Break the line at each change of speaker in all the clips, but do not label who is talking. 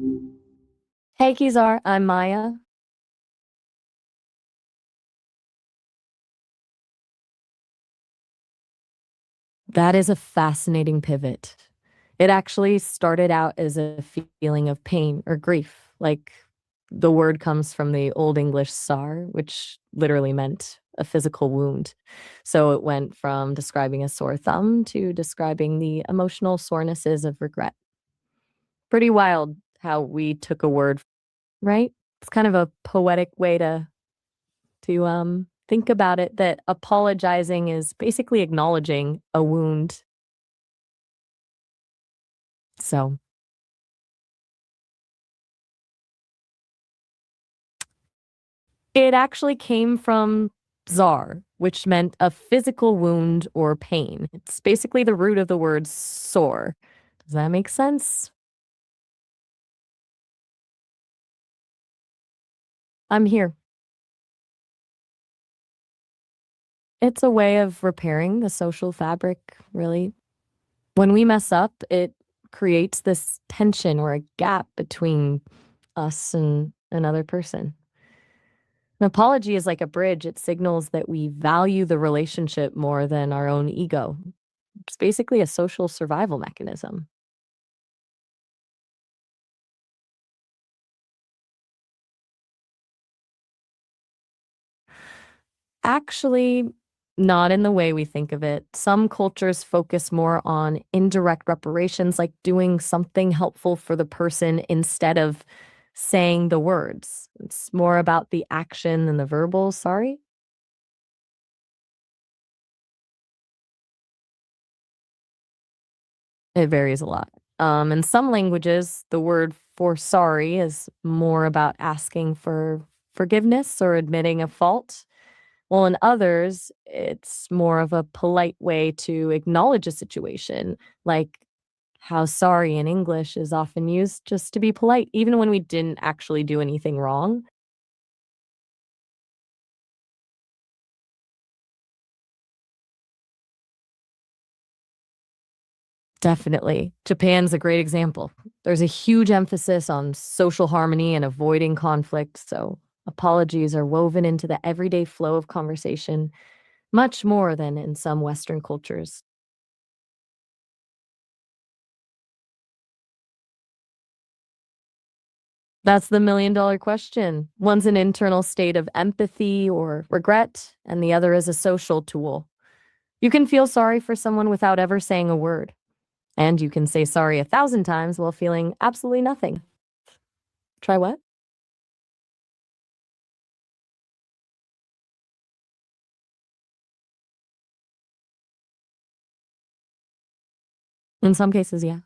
Hey, Kizar, I'm Maya. That is a fascinating pivot. It actually started out as a feeling of pain or grief. Like the word comes from the Old English sar, which literally meant a physical wound. So it went from describing a sore thumb to describing the emotional sorenesses of regret. Pretty wild how we took a word, right? It's kind of a poetic way to think about it, that apologizing is basically acknowledging a wound. So it actually came from zar, which meant a physical wound or pain. It's basically the root of the word sore. Does that make sense? I'm here. It's a way of repairing the social fabric, really. When we mess up, it creates this tension or a gap between us and another person. An apology is like a bridge. It signals that we value the relationship more than our own ego. It's basically a social survival mechanism. Actually, not in the way we think of it. Some cultures focus more on indirect reparations, like doing something helpful for the person instead of saying the words. It's more about the action than the verbal, sorry. It varies a lot. In some languages, the word for sorry is more about asking for forgiveness or admitting a fault. Well, in others, it's more of a polite way to acknowledge a situation, like how sorry in English is often used just to be polite, even when we didn't actually do anything wrong. Definitely. Japan's a great example. There's a huge emphasis on social harmony and avoiding conflict, so apologies are woven into the everyday flow of conversation much more than in some Western cultures. That's the $1,000,000 question. One's an internal state of empathy or regret, and the other is a social tool. You can feel sorry for someone without ever saying a word, and you can say sorry 1,000 times while feeling absolutely nothing. Try what? In some cases, yeah.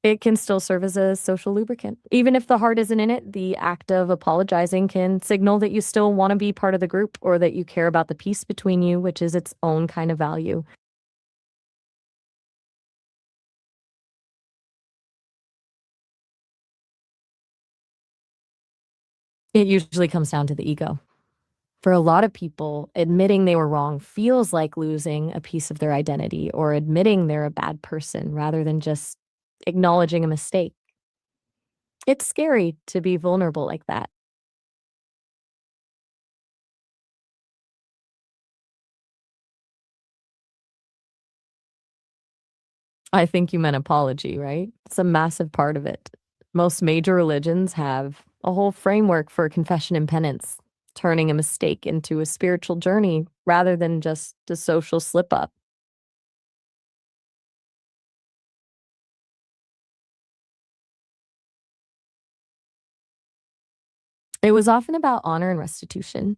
It can still serve as a social lubricant. Even if the heart isn't in it, the act of apologizing can signal that you still want to be part of the group or that you care about the peace between you, which is its own kind of value. It usually comes down to the ego. For a lot of people, admitting they were wrong feels like losing a piece of their identity or admitting they're a bad person rather than just acknowledging a mistake. It's scary to be vulnerable like that. I think you meant apology, right? It's a massive part of it. Most major religions have a whole framework for confession and penance, turning a mistake into a spiritual journey rather than just a social slip up. It was often about honor and restitution.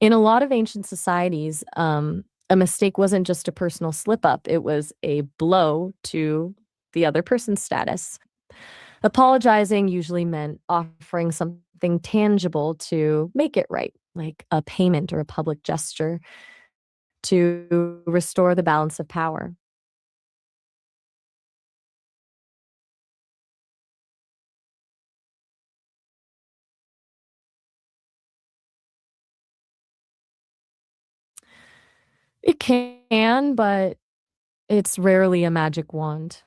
In a lot of ancient societies, a mistake wasn't just a personal slip up, it was a blow to the other person's status. Apologizing usually meant offering something tangible to make it right, like a payment or a public gesture to restore the balance of power. It can, but it's rarely a magic wand.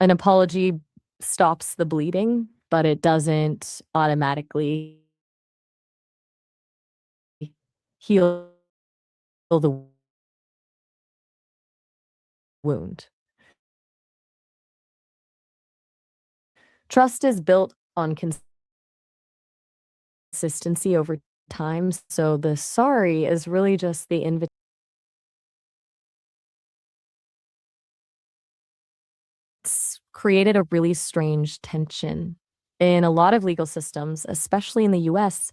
An apology stops the bleeding, but it doesn't automatically heal the wound. Trust is built on consistency over time, so the sorry is really just the invitation. It's created a really strange tension. In a lot of legal systems, especially in the US,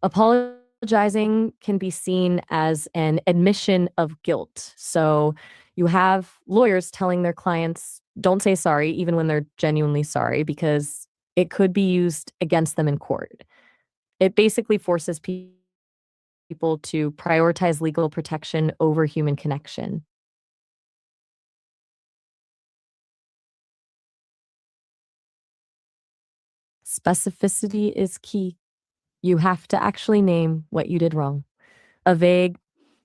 apologizing can be seen as an admission of guilt. So you have lawyers telling their clients, don't say sorry, even when they're genuinely sorry, because it could be used against them in court. It basically forces people to prioritize legal protection over human connection. Specificity is key. You have to actually name what you did wrong. A vague,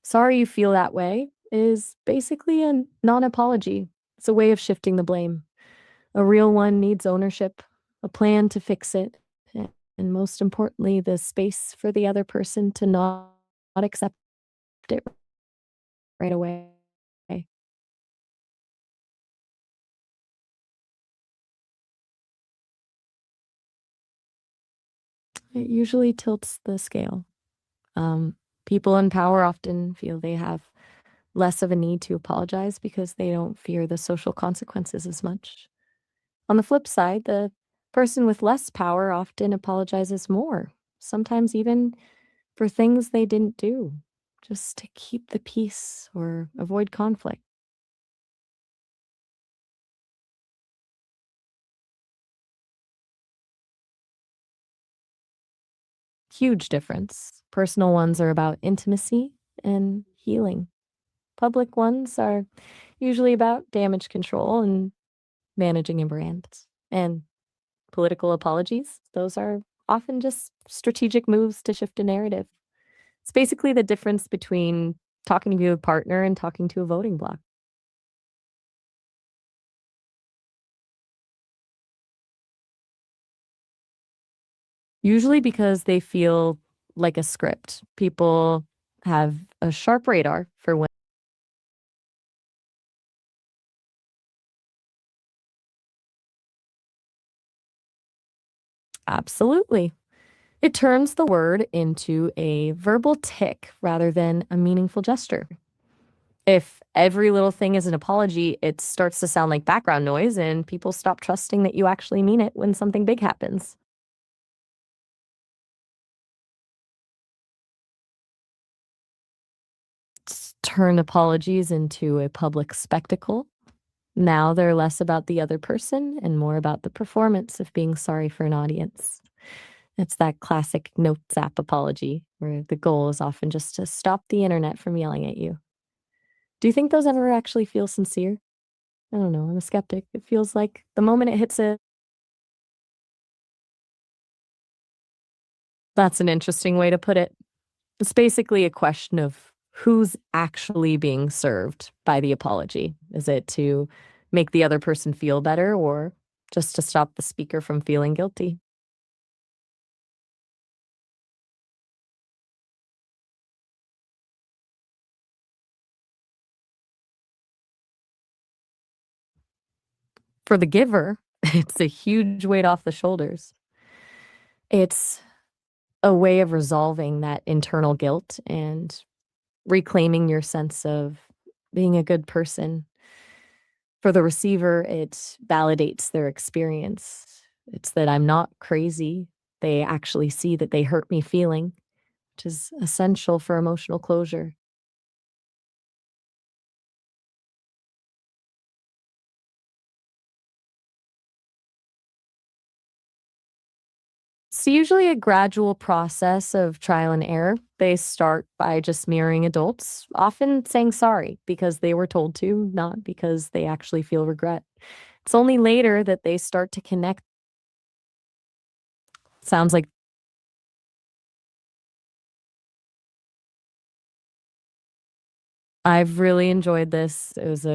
sorry you feel that way, is basically a non apology. It's a way of shifting the blame. A real one needs ownership, a plan to fix it, and most importantly, the space for the other person to not accept it right away. It usually tilts the scale. Um, People in power often feel they have less of a need to apologize because they don't fear the social consequences as much. On the flip side, the person with less power often apologizes more, sometimes even for things they didn't do, just to keep the peace or avoid conflict. Huge difference. Personal ones are about intimacy and healing. Public ones are usually about damage control and managing a brand. And political apologies, those are often just strategic moves to shift a narrative. It's basically the difference between talking to a partner and talking to a voting bloc. Usually because they feel like a script. People have a sharp radar for when. Absolutely. It turns the word into a verbal tick rather than a meaningful gesture. If every little thing is an apology, it starts to sound like background noise and people stop trusting that you actually mean it when something big happens. Turn apologies into a public spectacle. Now they're less about the other person and more about the performance of being sorry for an audience. It's that classic notes app apology where the goal is often just to stop the internet from yelling at you. Do you think those ever actually feel sincere? I don't know. I'm a skeptic. It feels like the moment it hits it, that's an interesting way to put it. It's basically a question of who's actually being served by the apology. Is it to make the other person feel better or just to stop the speaker from feeling guilty? For the giver, it's a huge weight off the shoulders. It's a way of resolving that internal guilt and reclaiming your sense of being a good person. For the receiver, it validates their experience. It's that I'm not crazy. They actually see that they hurt me feeling, which is essential for emotional closure. It's usually a gradual process of trial and error. They start by just mirroring adults, often saying sorry because they were told to, not because they actually feel regret. It's only later that they start to connect. Sounds like I've really enjoyed this. It was a